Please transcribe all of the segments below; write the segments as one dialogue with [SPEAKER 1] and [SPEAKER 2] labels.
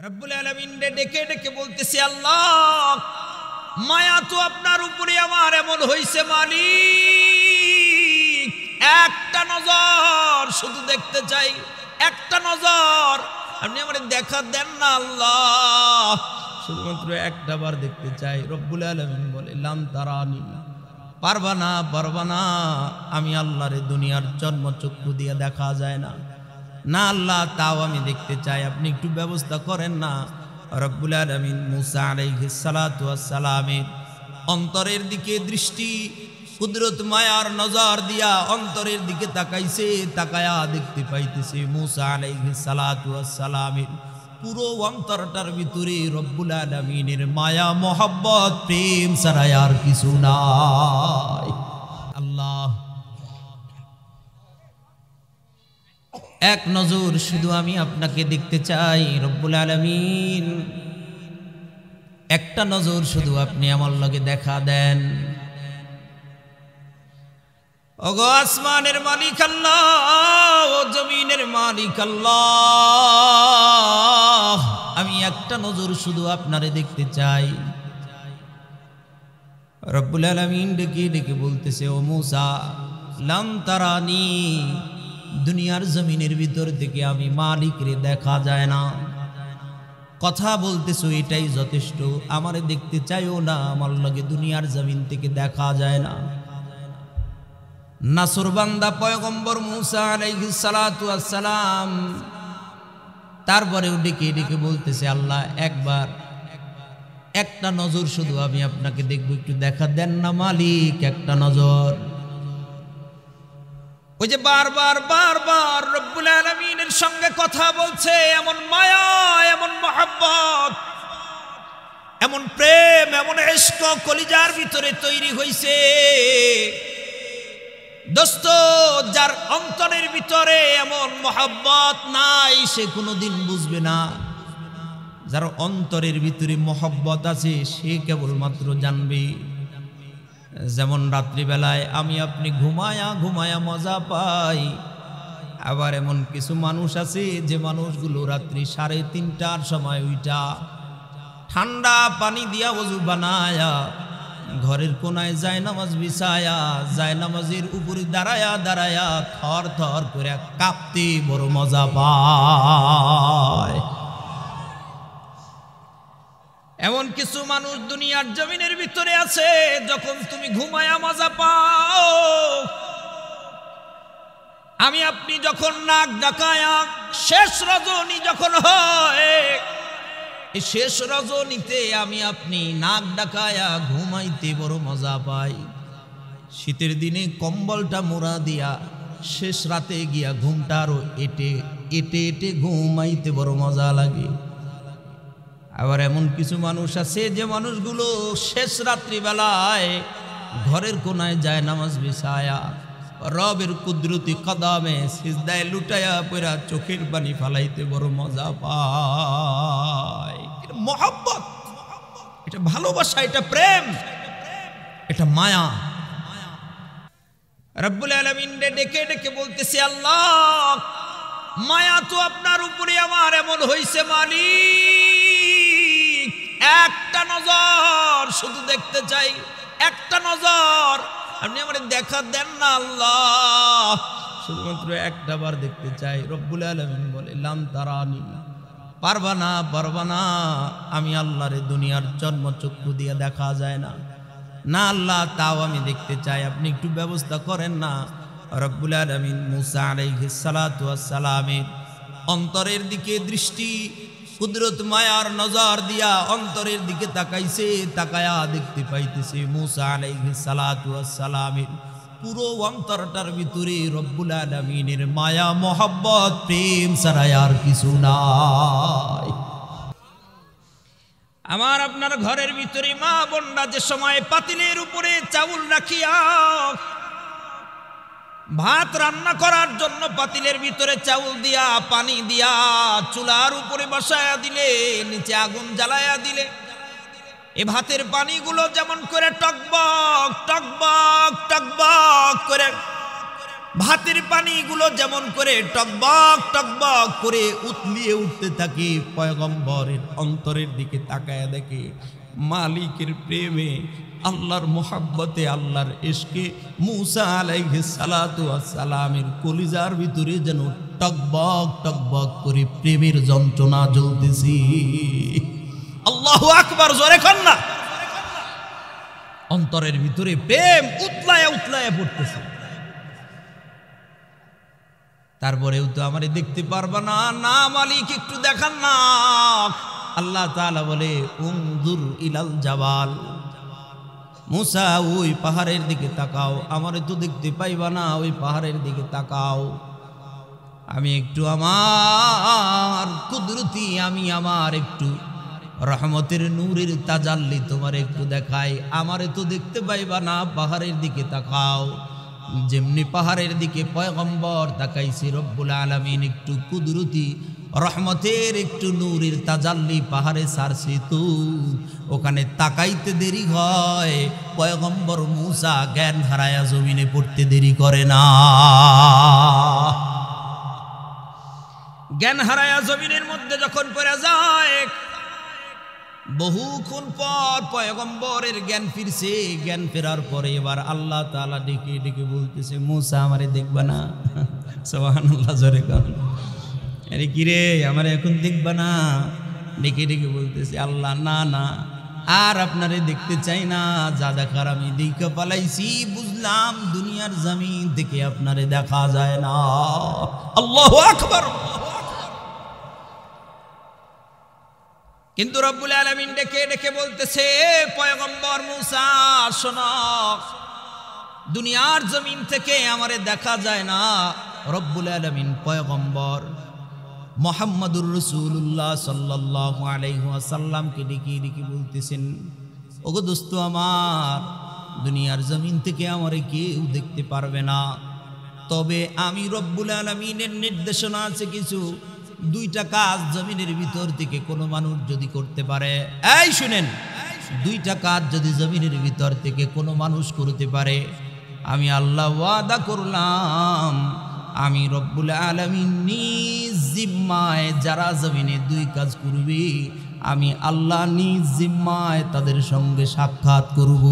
[SPEAKER 1] রব্বুল আলামিন ডেকে ডেকে বলতেছে, আল্লাহ মায়া তো আপনার উপরে আমার এমন হইছে মালিক, একটা নজর শুধু দেখতে চাই, একটা নজর আপনি আমার দেখা দেন না আল্লাহ, শুধুমাত্র একটা বার দেখতে চাই। রব্বুল আলামিন বলে, লাম তারানি, পারবা না, আমি আল্লাহরে দুনিয়ার জন্মচক্ষু দিয়ে দেখা যায় না, না আল্লাহ তাও আমি দেখতে চাই, আপনি একটু ব্যবস্থা করেন না। রব্বুল আলামিন মুসা আলাইহিস সালাতু ওয়াস সালামের অন্তরের দিকে দৃষ্টি কুদরত মায়ার নজর দিয়া অন্তরের দিকে তাকাইছে, তাকায়া দেখতে পাইতেছে মুসা আলাইহিস সালাতু ওয়াস সালামের পুরো অন্তরটার ভিতরে রব্বুল আলামিনের মায়া মোহাব্বত প্রেম ছাড়া আর কিছু নাই। আল্লাহ এক নজর শুধু আমি আপনাকে দেখতে চাই রব্বুল আলামিন, একটা নজর শুধু আপনি আমার লগে দেখা দেন। ওগো আসমানের মালিক আল্লাহ, ও জমিনের মালিক আল্লাহ, আমি একটা নজর শুধু আপনারে দেখতে চাই। রব্বুল আলামিন ডেকে ডেকে বলতেছে, ও মুসা লাম তারানি, দুনিয়ার জমিনের ভিতর থেকে আমি মালিকরে দেখা যায় না, কথা বলতেছো এটাই যথেষ্ট, আমারে দেখতে চাইও না, আমার লগে দুনিয়ার জমিন থেকে দেখা যায় না। নাসর বান্দা পয়গম্বর মুসা আলাইহিস সালাতু ওয়াস সালাম তারপরেও ডেকে ডেকে বলতেছে, আল্লাহ একবার একটা নজর শুধু আমি আপনাকে দেখব, একটু দেখা দেন না মালিক, একটা নজর। ওই যে বারবার রব্বুল আলামিনের সঙ্গে কথা বলছে, এমন মায়া, এমন মহব্বত, এমন প্রেম, এমন ইশক কলিজার ভিতরে তৈরি হইছে। দোস্ত, যার অন্তরের ভিতরে এমন মহব্বত নাই সে কোনোদিন বুঝবে না, যার অন্তরের ভিতরে মহব্বত আছে সে কেবলমাত্র জানবে। যেমন রাত্রিবেলায় আমি আপনি ঘুমায়া মজা পাই, আবার এমন কিছু মানুষ আছে যে মানুষগুলো রাত্রি 3:30টার সময় উইটা ঠান্ডা পানি দিয়া ওযু বানায়া ঘরের কোনায় যায় নামাজ বিছায়া, যায় নামাজের উপরে দাঁড়ায়া থর থর করে কাঁপতে বড় মজা পায়। এমন কিছু মানুষ দুনিয়ার জমিনের ভিতরে আছে, যখন তুমি ঘুমায়া মজা পাও, আমি আপনি যখন নাক ডাকায়া শেষ রজনী যখন হয়, এই শেষ রজনীতে আমি আপনি নাক ডাকায়া ঘুমাইতে বড় মজা পাই। শীতের দিনে কম্বলটা মোড়া দিয়া শেষ রাতে গিয়া ঘুমটা আরো এটে ঘুমাইতে বড় মজা লাগে। আবার এমন কিছু মানুষ আছে যে মানুষগুলো শেষ রাত্রিবেলায় ঘরের কোনায় যায় নামাজ বিছায়া রবের কুদরতি কদমে সিজদায় লুটায়া পড়া চোখের পানি ফালাইতে বড় মজা পায়। এটা মহব্বত, এটা ভালোবাসা, এটা প্রেম, এটা মায়া। রব্বুল আলামিন ডেকে ডেকে বলতেছে, আল্লাহ মায়া তো আপনার উপরে আমার এমন হইছে মালিক, একটা নজর শুধু দেখতে চাই, একটা নজর আপনি আমার দেখা দেন না আল্লাহ, শুধুমাত্র একটা বার দেখতে চাই। রব্বুল আলামিন বলে, লাম তারানি, পারবা না, আমি আল্লাহরে দুনিয়ার জন্মচক্ষু দিয়ে দেখা যায় না, না আল্লাহ তাও আমি দেখতে চাই, আপনি একটু ব্যবস্থা করেন না। রব্বুল আলামিন মুসা আলাইহিস সালাতু ওয়াস সালামের অন্তরের দিকে দৃষ্টি কুদরত মায়ার নজর দিয়া অন্তরের দিকে তাকাইছে, তাকায়া দেখতে পাইতেছে মুসা আলাইহিস সালাতু ওয়াস সালামের পুরো অন্তরটার ভিতরে রব্বুল আলামিনের মায়া মোহাব্বত প্রেম ছাড়া আর কিছু নাই। আমার আপনার ঘরের ভিতরে মা বোনরা যে সময় পাতিলের উপরে চাউল রাখিয়া ভাত রান্না করার জন্য পাতিলের ভিতরে চাউল দিয়া পানি দিয়া চুলার উপরে বসায়া দিলে, নিচে আগুন জ্বালায়া দিলে, এ ভাতের পানিগুলো যেমন করে টকবক টকবক টকবক করে ভাতের পানিগুলো যেমন করে টকবক টকবক করে উতলিয়ে উঠতে থাকে, পয়গম্বরের অন্তরের দিকে তাকায় দেখে মালিকের প্রেমে, আল্লাহর মোহাব্বতে, আল্লাহর ইশকে মুসা আলাইহিস সালাতু ওয়াস সালামের কলিজার ভিতরে যেন টকবক টকবক করে প্রেমের যন্ত্রণা জ্বলতেছে। আল্লাহু আকবার, জোরে কর না। অন্তরের ভিতরে প্রেম উতলায় উতলায় পড়তেছে। তারপরেও তো আমারে দেখতে পারবা না, না মালিক একটু দেখান না। আল্লাহ তাআলা বলে উনজুর ইলাল জাবাল, মুসা ওই পাহাড়ের দিকে তাকাও, আমারে তো দেখতে পাইবা না, ওই পাহাড়ের দিকে তাকাও। আমি একটু আমার কুদরতি, আমি আমার একটু রহমতের নূরের তাজাল্লি তোমার একটু দেখাই, আমারে তো দেখতে পাইবা না, পাহাড়ের দিকে তাকাও। যেমনি পাহাড়ের দিকে পয়গম্বর তাকাইছে, রব্বুল আলামিন একটু কুদরতি রহমতের একটু নূরের তাজাল্লি পাহাড়ে ছাড়ছে, তো ওখানে তাকাইতে দেরি হয়, পয়গম্বর মুসা জ্ঞান হারায়া জমিনে পড়তে দেরি করে না। জ্ঞান হারায়া জমিনের মধ্যে যখন পড়ে যায়, বহুক্ষণ পর পয়গম্বরের জ্ঞান ফিরছে। জ্ঞান ফেরার পরে এবার আল্লাহ তাআলা ডেকে ডেকে বলতেছে, মুসা আমারে দেখবা না? সুবহানাল্লাহ, জোরে কর। আরে কিরে, আমারে এখন দেখবা না? ডেকে ডেকে বলতেছে আল্লাহ, না না, আর আপনারে দেখতে চাই না, যা দেখার আমি দেখে পালাইছি, বুঝলাম দুনিয়ার জমিন থেকে আপনারে দেখা যায় না। আল্লাহু আকবার। কিন্তু রব্বুল আলামিন ডেকে ডেকে বলতেছে, পয়গম্বর মুসা শোনো, দুনিয়ার জমিন থেকে আমারে দেখা যায় না। রব্বুল আলামিন পয়গম্বর মুহাম্মদুর রাসূলুল্লাহ সাল্লাল্লাহু আলাইহি ওয়াসাল্লামকে ডেকে ডেকে বলতেছেন, ওগো দোস্ত আমার, দুনিয়ার জমিন থেকে আমারে কেউ দেখতে পারবে না, তবে আমি রব্বুল আলামিনের নির্দেশনা আছে কিছু, দুইটা কাজ জমিনের ভিতর থেকে কোনো মানুষ যদি করতে পারে, এই শুনেন, দুইটা কাজ যদি জমিনের ভিতর থেকে কোনো মানুষ করতে পারে, আমি আল্লাহ ওয়াদা করলাম, আমি রব্বুল আলামিন নিজ জিম্মায় যারা জমিনে দুই কাজ করবে, আমি আল্লাহ নিজ জিম্মায় তাদের সঙ্গে সাক্ষাৎ করব।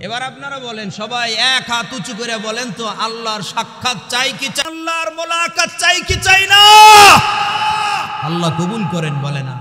[SPEAKER 1] এবার আপনারা বলেন, সবাই এক হাত উঁচু করে বলেন তো, আল্লাহর সাক্ষাৎ চাই কি চাই? আল্লাহর মোলাকাত চাই কি চাই না? আল্লাহ কবুল করেন, বলে না।